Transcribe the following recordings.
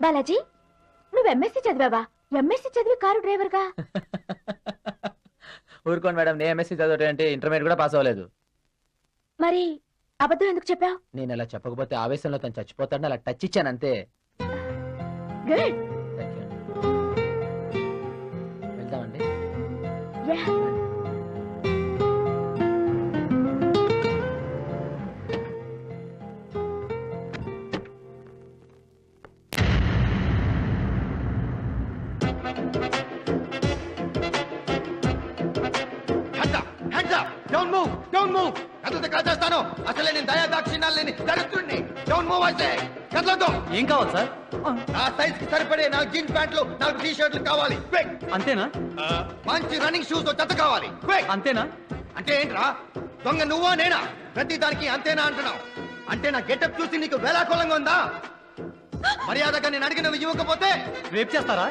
బాలాజీ, నువ్వు MSc చదివావా? MSc చదివి car driver గా? ఊరుకోండి మేడం, నేను ఎంఎస్సీ చదవటం అంటే ఇంటర్మీడియట్ కూడా పాస్ అవ్వలేదు. మరి అబద్ధం ఎందుకు చెప్పావు? నేను అలా చెప్పకపోతే ఆవేశంలో తను చచ్చిపోతాడని అలా టచ్ ఇచ్చాను అంతే. గుడ్. వెళ్దామండి. చేస్తాను అసలే నేను దయా దాక్షిణ్యాలు లేని దరిద్రుడిని. డోంట్ మూవ్ అయితే కదలొద్దు. ఏం కావాలి సార్? నా సైజ్ కి సరిపడే 4 జీన్స్ ప్యాంట్లు 4 టీ షర్ట్లు కావాలి. క్విక్. అంతేనా? మంచి రన్నింగ్ షూస్ జత కావాలి. క్విక్. అంతేనా? అంటే ఏంట్రా, దొంగ నువ్వా నేనా? ప్రతి దానికి అంతేనా అంటున్నావు? అంటే నా గెటప్ చూసి నీకు వేలాకోలంగా ఉందా? మర్యాదగా నేను అడిగినవి ఇవ్వకపోతే రేపు చేస్తారా?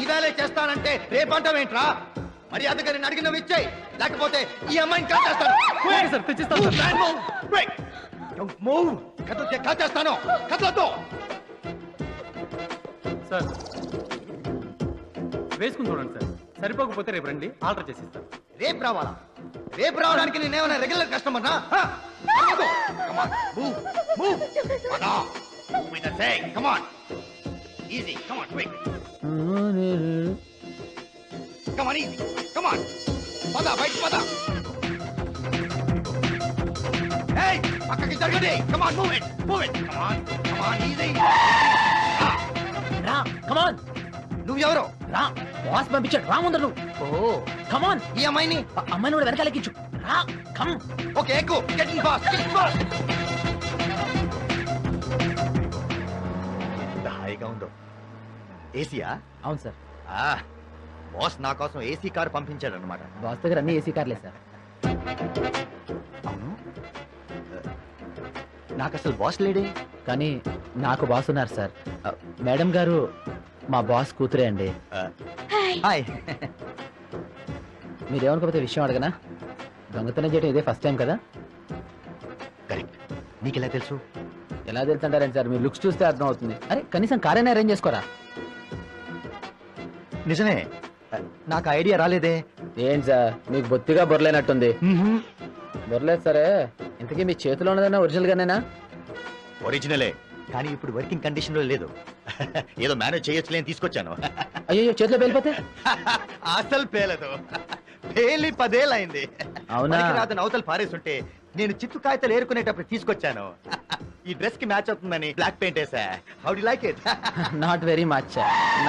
ఈవేళే చేస్తానంటే రేపంటావేంట్రా? మర్యాదగా నేను అడిగినవి ఇచ్చేయి, లేకపోతే ఈ అమ్మాయిని కాల్చేస్తాను. కాల్చేస్తాను. కదలొద్దు. సార్ వేసుకుని చూడండి సార్, సరిపోకపోతే రేపు రండి, ఆర్డర్ చేసి ఇస్తాను. రేపు రావాలా? రేపు రావడానికి నేనేమైనా రెగ్యులర్ కస్టమర్నా? Easy. Come on quick. Come on easy. Come on పద, బయట పద. ఏయ్, పక్కకి జరగండి. Come on move it, move it. Come on come on easy. రా, కమాన్. నువ్వెవరో? రా, బాస్ పంపించాడు. రా ముందర నువ్వు. ఓ కమాన్. ఈ అమ్మాయిని అమ్మాయిని కూడా వెనకాలెక్కించు. రా, కమ్. ఓకే, ఎక్కు. Get in fast, get in fast. హాయిగా ఉందో. ఏసీయా? అవును సార్. బాస్ నా కోసం ఏసీ కార్ పంపించాడు అనమాట. బాస్ దగ్గర అన్ని ఏసీ కార్లే సార్. అవును, నాకు అసలు బాస్ లేడే. కానీ నాకు బాస్ ఉన్నారు సార్. మేడం గారు మా బాస్ కూతురే అండి. హాయ్. మీరేమనుకోకపోతే విషయం అడగనా? దొంగతనం చేయడం ఇదే ఫస్ట్ టైం కదా? కరెక్ట్. నీకు ఎలా తెలుసు? ఎలా తెలుసంటారండి సార్, మీరు లుక్స్ చూస్తే అర్థం అవుతుంది. అరే కనీసం కారైనా అరేంజ్ చేసుకోరా? నిజమే, నాకు ఐడియా రాలేదే. ఏంటి సార్, మీకు బొత్తిగా బొరలేనట్టుంది. బొరలేదు సరే, ఇంతకీ మీ చేతిలో ఉన్నదన్నా ఒరిజినల్ గానేనా? ఒరిజినలే, కానీ ఇప్పుడు వర్కింగ్ కండిషన్ లో లేదు. ఏదో మేనేజ్ చేయొచ్చులే అని తీసుకొచ్చాను. అయ్యో, చేతిలో పేలిపోతే? అసలు పేలదు, పేలి 10 ఏళ్ళైంది. అవునా? రాదని అవతలు పారేస్తుంటే నేను చిత్తు కాగితాలు ఏరుకునేటప్పుడు తీసుకొచ్చాను. ఈ డ్రెస్ కి మ్యాచ్ అవుతుందని బ్లాక్ పెయింట్ వేసా. How do like it? Not very much.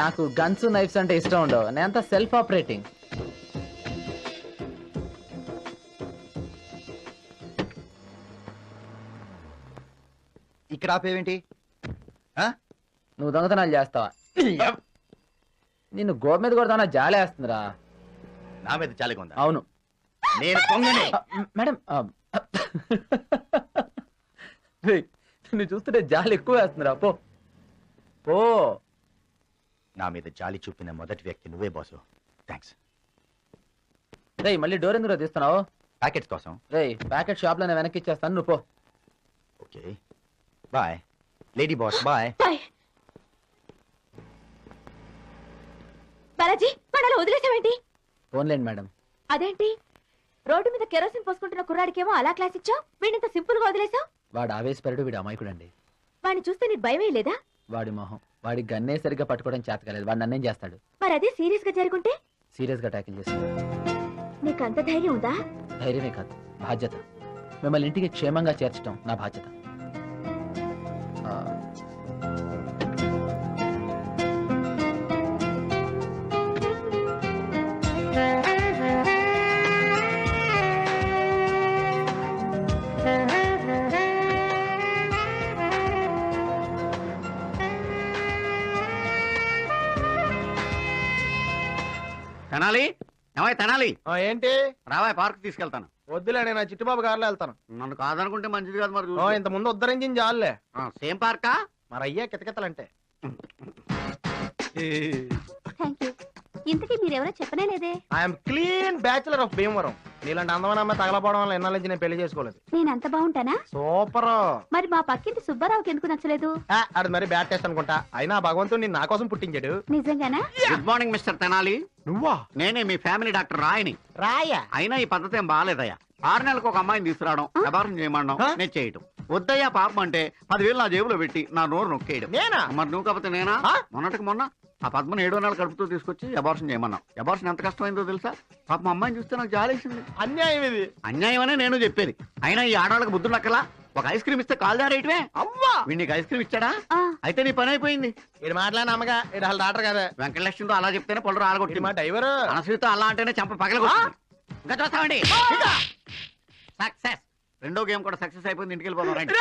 నాకు గన్స్ నైఫ్స్ అంటే ఇష్టం ఉండవు. నేనంతా సెల్ఫ్ ఆపరేటింగ్. ఇక్కడ ఆపేవేంటి? నువ్వు దొంగతనాలు చేస్తావా? నిన్ను గోడ మీద కొడతానా? జాలేస్తుందిరా. నా మీద చాలిగా ఉందా? అవును, నేను దొంగనే. మేడం నిన్ను చూస్తుంటే జాలి ఎక్కువ వేస్తుందిరా. పో పో. నా మీద జాలి చూపిన మొదటి వ్యక్తి నువ్వే బాసు. థ్యాంక్స్. రేయ్, మళ్ళీ డోర్ ఎందుకు తీస్తున్నావు? ప్యాకెట్స్ కోసం. రేయ్, ప్యాకెట్ షాప్ లోనే వెనక్కి ఇచ్చేస్తాను, నువ్వు పో. Okay bye lady boss. Bye. Balaji, పడాలో వదిలేసావేంటి? ఫోన్లేండి మేడం. అదేంటి, రోడ్డు మీద కెరోసిన్ పోసుకుంటున్న కుర్రాడికేమో అలా క్లాస్ ఇచ్చావు, వీడింత సింపుల్ గా వదిలేసావు? వాడు ఆవేశపరుడు, వీడు అమాయకుడండి. వాడిని చూస్తే నీకు భయమే లేదా? వాడి మొహం, వాడి గన్నే సరిగ్గా పట్టుకోవడం చేత కాలేదు. వాడు నన్నేం చేస్తాడు? మరి అదే సీరియస్ గా జరుగుంటే? సీరియస్ గా ట్యాకిల్ చేస్తాడు. నీకు అంత ధైర్యం ఉందా? ధైర్యమే కాదు, బాధ్యత. మిమ్మల్ని ఇంటికి క్షేమంగా చేర్చడం నా బాధ్యత. తెనాలి, ఏమై తెనాలి, ఏంటి? రావాయ్ పార్క్ తీసుకెళ్తాను. వద్దులే, నేను చిట్టుబాబు గారిలో వెళ్తాను. నన్ను కాదనుకుంటే మంచిది కాదు. మరి ఇంత ముందు ఉద్ధరించింది చాలులే. సేమ్ పార్కా? మరి అయ్యా కితకితలంటే. ఇంతకీ మీరెవరో చెప్పనే లేదే. I'm clean bachelor of Bhimavaram. నీలాంటి అందమైన అమ్మాయి తగలపోవడం వల్ల ఎన్నాళ్ళ నుంచి నేను పెళ్లి చేసుకోలేదు. నేను అంత బాగుంటానా? సూపర్. మరి మా పక్కింటి సుబ్బారావుకి ఎందుకు నచ్చలేదు? అది మరి బ్యాడ్ టెస్ట్ అనుకుంటా. అయినా భగవంతుడు నేను నా కోసం పుట్టించాడు. నిజంగానా? Good morning mister Tenali. నువ్వా? నేనే మీ ఫ్యామిలీ డాక్టర్ రాయని. రాయా? అయినా ఈ పద్ధతి ఏం బాగాలేదయ్యా. 6 నెలలకు ఒక అమ్మాయిని తీసుకురావడం, వ్యవహారం చేయమనడం, నేను చేయటం. వద్దయ్యా పాపం అంటే 10,000 నా జేబులో పెట్టి నా నోరు నొక్కేయడం. నేనా? మరి నువ్వు కాకపోతే నేనా? మొన్నటికి మొన్న ఆ పద్మను 7వ నెలలు కడుపుతో తీసుకొచ్చి అబార్షన్ చేయమన్నావు. అబార్షన్ ఎంత కష్టమైందో తెలుసా? పాపం అమ్మాయిని చూస్తే నాకు జాలేసింది. అన్యాయం ఇది. అన్యాయం అనే నేను చెప్పేది. అయినా ఈ ఆడవాళ్ళకి బుద్ధులు నక్కలా. ఒక ఐస్ క్రీమ్ ఇస్తే కాల్ దారేయటమే. అవ్వా, వీడికి ఐస్ క్రీమ్ ఇచ్చాడా? ఆ. అయితే నీ పని అయిపోయింది. ఇది మాట్లాడిన అమ్మగా ఇది అసలు డాక్టర్ కదా. వెంకటలక్ష్మితో అలా చెప్తేనే పళ్ళు రాలగొట్టి మా డ్రైవర్. అనసూయతో అలా అంటేనే చంప పగలగొట్టింది. ఇంకా చూస్తామండి. సక్సెస్. 2వ గేమ్ కూడా సక్సెస్ అయిపోయింది. ఇంటికి వెళ్ళిపోతాం రండి.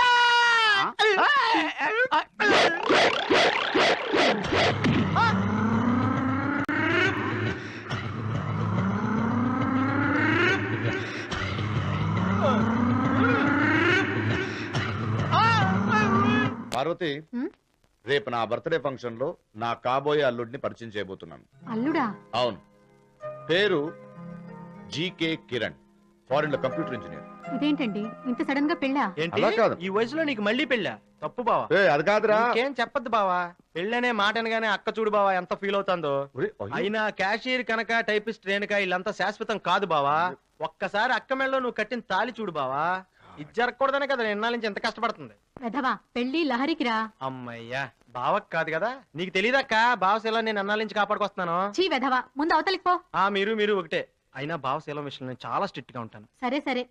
పార్వతి, రేపు నా బర్త్డే ఫంక్షన్ లో నా కాబోయే అల్లుడిని పరిచయం చేయబోతున్నాను. అల్లుడా? అవును, పేరు జీకే కిరణ్, ఫారిన్ లో కంప్యూటర్ ఇంజనీర్. ఇదేంటండి ఇంత సడన్ గా పెళ్ళా? ఏంటి అలా కాదు. ఈ వయసులో నీకు మళ్ళీ పెళ్ళా? తప్పు బావా. అది కాదురా. ఇంకేం చెప్పద్దు బావా. పెళ్ళనే మాట అనగానే అక్క చూడు బావా ఎంత ఫీల్ అవుతుందో. ఒరే, అయ్యో. అయినా క్యాషియర్ కనుక టైపిస్ట్ రేణుక వీళ్ళంతా శాశ్వతం కాదు బావా. ఒక్కసారి అక్క మెళ్ళలో నువ్వు కట్టిన తాళి చూడు బావా. ఇది జరగకూడదనే కదా ఎన్నాళ్ళ నుంచి ఎంత కష్టపడుతుంది. వెధవా పెళ్లి లహరికి రా. అమ్మయ్యా, బావకు కాదు కదా. నీకు తెలియదక్క బావశీల నేను ఎన్నాళ్ళ నుంచి కాపాడుకొస్తున్నాను. చీ వెధవా, ముందు అవతలికి పో. మీరు ఒకటే. అయినా బావశీలం విషయంలో నేను చాలా స్ట్రిక్ట్ గా ఉంటాను. సరే సరే,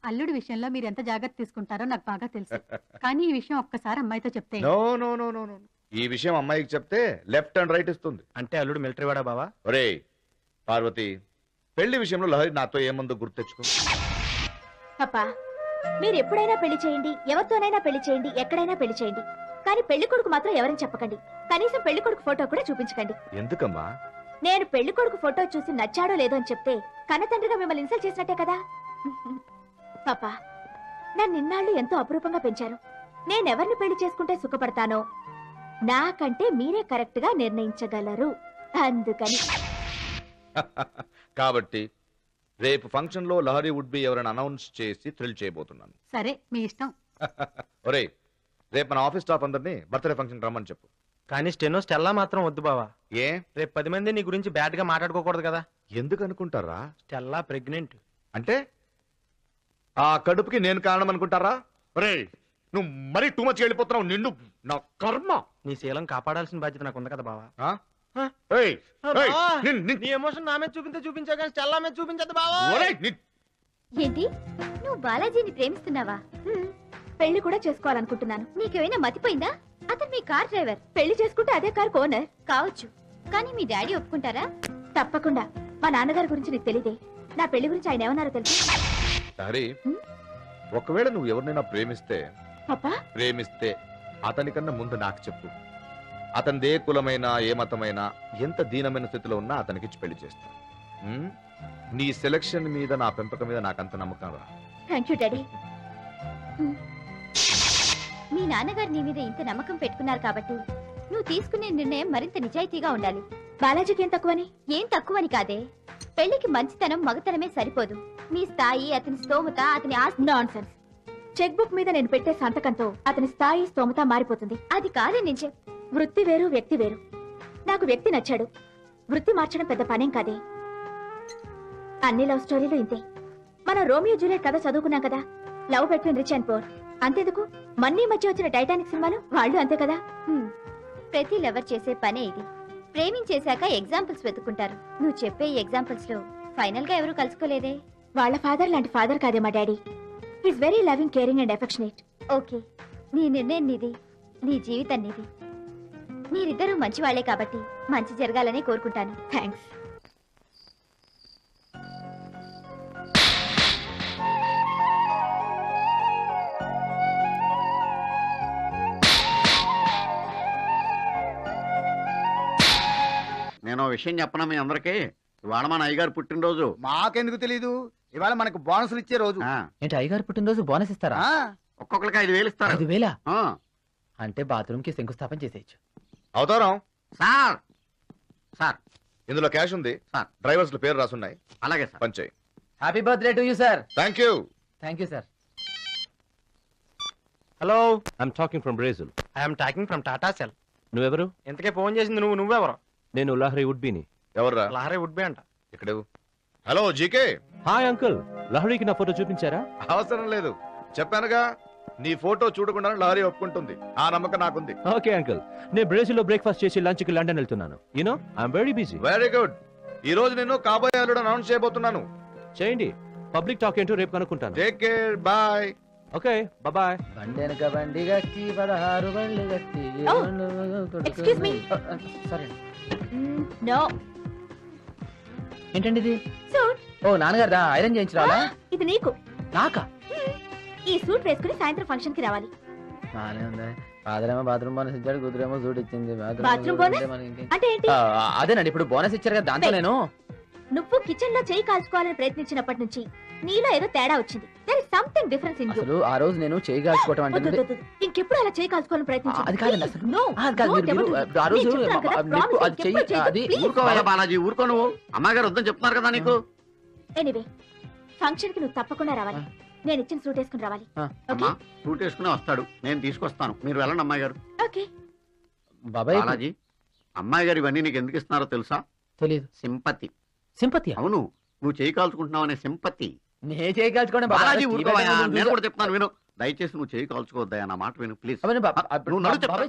అల్లుడి విషయంలో మీరు ఎంత జాగ్రత్త తీసుకుంటారో నాకు బాగా తెలుసు. కానీ ఈ విషయం ఒక్కసారి అమ్మాయితో చెప్తే. No no no no no, ఈ విషయం అమ్మాయికి చెప్తే లెఫ్ట్ అండ్ రైట్ ఇస్తుంది. అంటే అల్లుడు మిలిటరీ వాడా బావా? ఒరే పార్వతి, పెళ్లి విషయంలో లహరి నాతో ఏముందో గుర్తెచ్చుకో. పాపా, మీరు ఎప్పుడైనా పెళ్లి చేయండి, ఎవరితోనైనా పెళ్లి చేయండి, ఎక్కడైనా పెళ్లి చేయండి, కానీ పెళ్లి కొడుకు మాత్రం ఎవరని చెప్పకండి. కనీసం పెళ్లి కొడుకు ఫోటో కూడా చూపించకండి. ఎందుకమ్మా? నేను పెళ్లి కొడుకు ఫోటో చూసి నచ్చాడో లేదో అని చెప్తే కన్నతండ్రిగా మిమ్మల్ని ఇన్సల్ట్ చేసినట్టే కదా. పాపా, నన్ను ఇన్నాళ్ళు ఎంతో అపురూపంగా పెంచారు. నేనెవరిని పెళ్లి చేసుకుంటే సుఖపడతానో నాకంటే మీరే కరెక్ట్ గా నిర్ణయించగలరు. అందుకని కాబట్టి రేపు ఫంక్షన్ లో లహరి వుడ్ బి ఎవరైనా అనౌన్స్ చేసి థ్రిల్ చేయబోతున్నాను. సరే మీ ఇష్టం. ఒరే, రేపు మన ఆఫీస్ స్టాఫ్ అందరినీ బర్త్డే ఫంక్షన్ రమ్మని చెప్పు. కానీ స్టెనో స్టెల్లా మాత్రం వద్దు బావా. ఏ? రేపు 10 మంది నీ గురించి బ్యాడ్ గా మాట్లాడుకోకూడదు కదా. ఎందుకు అనుకుంటారా? Stella pregnant. అంటే ఆ కడుపుకి నేను కారణం అనుకుంటారా? ఒరే, నువ్వు మరీ టూ మచ్ వెళ్ళిపోతున్నావు. నిన్ను నా కర్మ. నీ శీలం కాపాడాల్సిన బాధ్యత నాకు ఉంది కదా బావా. ఆ? ఏయ్, ఏయ్, నీ ఎమోషన్ నా మీద చూపించా కానీ స్టెల్లా మీద చూపించదు బావా. ఒరేయ్, ఏంటి, నువ్వు బాలాజీని ప్రేమిస్తున్నావా? పెళ్లి కూడా చేసుకోవాలనుకుంటున్నాను. నీకేమైనా మతిపోయిందా? అతను మీ కార్ డ్రైవర్. పెళ్లి చేసుకుంటే అదే కార్ ఓనర్ కావచ్చు. కానీ మీ డాడీ ఒప్పుకుంటారా? తప్పకుండా. మా నాన్నగారి గురించి నీకు తెలియదే. నా పెళ్లి గురించి ఆయన ఏమన్నారో తెలుసు. హరి, ఒకవేళ నువ్వు ఎవరినైనా పాపా, ప్రేమిస్తే అతనికన్నా ముందు నాకు చెప్పు. అతనిదే కులమైనా ఏ మతమైనా ఎంత దీనమైన స్థితిలో ఉన్నా అతనికిచ్చి పెళ్లి చేస్తా. నీ సెలక్షన్ మీద నా పెంపకం మీద నాకంత నమ్మకం రా. Thank you daddy. మీ నాన్నగారు నీ మీద ఇంత నమ్మకం పెట్టుకున్నారు కాబట్టి నువ్వు తీసుకునే నిర్ణయం మరింత నిజాయితీగా ఉండాలి. బాలాజీకి ఏం తక్కువని? ఏం తక్కువని కాదే, పెళ్లికి మంచితనం మగతనమే సరిపోదు. మీ స్థాయి, అతని స్తోమత, అతని ఆస్తి. నాన్సెన్స్. చెక్ బుక్ మీద నేను పెట్టే సంతకంతో అతని స్థాయి, స్తోమత మారిపోతుంది. అది కాదే నిజం. వృత్తి వేరు, వ్యక్తి వేరు. నాకు వ్యక్తి నచ్చాడు, వృత్తి మార్చడం పెద్ద పనేం కాదే. అన్ని లవ్ స్టోరీలు ఇంతే. మనం రోమియో జూలియట్ కథ చదువుకున్నాం కదా, love between rich and poor. అంతేందుకు మన్నీ మధ్య వచ్చిన టైటానిక్ సినిమాలు వాళ్ళు అంతే కదా. ప్రతి లవర్ చేసే పనే ఇది. ప్రేమించేశాక ఎగ్జాంపుల్స్ వెతుక్కుంటారు. నువ్వు చెప్పే ఈ ఎగ్జాంపుల్స్ లో ఫైనల్ గా ఎవరు కలుసుకోలేదే. వాళ్ళ ఫాదర్ లాంటి ఫాదర్ కాదే మా daddy. Is very loving, caring and affectionate. Okay, నీ నిర్ణయం నీది, నీ జీవితం నీది. మీరిద్దరూ మంచి వాళ్లే కాబట్టి మంచి జరగాలని కోరుకుంటాను. థ్యాంక్స్. నేను విషయం చెప్పనా మీ అందరికి? ఇవాళ మన అయ్యగారు పుట్టినరోజు. మాకెందుకు తెలీదు? ఇవాళ మనకు బోనసులు ఇచ్చే రోజు. ఏంటి అయ్యగారు పుట్టినరోజు బోనస్ ఇస్తారా? ఒక్కొక్కరికి 5,000 ఇస్తారు. 5,000? ఆ. అంటే బాత్రూమ్ కి శంకుస్థాపన చేసేయచ్చు. అవతారం సార్ సార్ ఇందులో క్యాష్ ఉంది, సార్. డ్రైవర్స్ పేరు రాసున్నాయి, అలాగే సార్. పంచేయి. Happy birthday to you sir. Thank you. Thank you sir. Hello, I'm talking from Brazil. I'm talking from Tata cell. నువ్వెవరు? ఇంతకే ఫోన్ చేసింది నువ్వెవరు? నేను లహరి వుడ్బీని. ఎవర్రా? లహరి వుడ్ బి అంట. ఇక్కడ హలో జీకే. హాయ్ అంకుల్, లహరికి నా ఫోటో చూపించారా? అవసరం లేదు, చెప్పానుగా నీ ఫోటో చూడకుండా లారీ ఒప్పుకుంటుంది. ఆ నమ్మకం నాకుంది. ఓకే అంకుల్, నేను బ్రెజిల్ లో బ్రేక్ఫాస్ట్ చేసి లంచ్ కి లండన్ వెళ్తున్నాను. You know I'm very busy. Very good. ఈ రోజు నేను కాబోయే అల్లుడు అనౌన్స్ చేయబోతున్నాను. చేయండి, పబ్లిక్ టాక్ ఏంటో రేపు కనుక్కుంటాను. Take care, bye. Okay bye. బండి వెనక బండి గట్టి 16 బండ్లు గట్టి. Oh, excuse me. Sorry. No ఏంటండి ఇది? సూట్. ఓ నాన్నగారు ఐరన్ చేయించరాలా? ఇది నీకు. నాకా? ఈ సూట్ వేసుకుని సాయంత్రం ఫంక్షన్ కి రావాలి. బానే ఉంది. ఫాదర్ ఏమో బాత్రూమ్ బోనస్ ఇచ్చాడు, కూతురేమో సూట్ ఇచ్చింది. బాత్రూమ్ బోనస్ అంటే ఏంటి? అదేనండి, ఇప్పుడు బోనస్ ఇచ్చారు కదా, దాంతో నేను. నువ్వు కిచెన్ లో చేయి కాల్చుకోవాలని ప్రయత్నించినప్పటి నుంచి నీలో ఏదో తేడా వచ్చింది. There is something difference in you. అసలు ఆ రోజు నేను చేయి కాల్చుకోవటం అంటే ఇంకెప్పుడు అలా చేయి కాల్చుకోవాలని ప్రయత్నించు. అది కాదండి అసలు. నో అది కాదు, మీరు ఆ రోజు అది చెయ్యి అది ఊరుకోవయ్యా బాలాజీ, ఊరుకో నువ్వు. అమ్మాయి గారు వద్దని చెప్తున్నారు కదా నీకు. ఎనీవే ఫంక్షన్ కి నువ్వు తప్పకుండా రావాలి. నేను ఇచ్చిన సూట్ వేసుకుని రావాలి. అమ్మా సూట్ వేసుకునే వస్తాడు, నేను తీసుకొస్తాను. మీరు వెళ్ళండి అమ్మాయి గారు. ఓకే. బాబాయ్ బాలాజీ, అమ్మాయి గారు ఇవన్నీ నీకు ఎందుకు ఇస్తున్నారో తెలుసా? తెలియదు. సింపతి. సింపతి? అవును, నువ్వు చేయి కాల్చుకుంటున్నావు అనే సింపతి. నే చేయి కాల్చుకోండి బాలాజీ ఊరుకోవయ్యా, నేను కూడా చెప్తున్నాను విను. దయచేసి నువ్వు చేయి కాల్చుకోవద్దయా, నా మాట విను ప్లీజ్. నువ్వు నడు చెప్తా.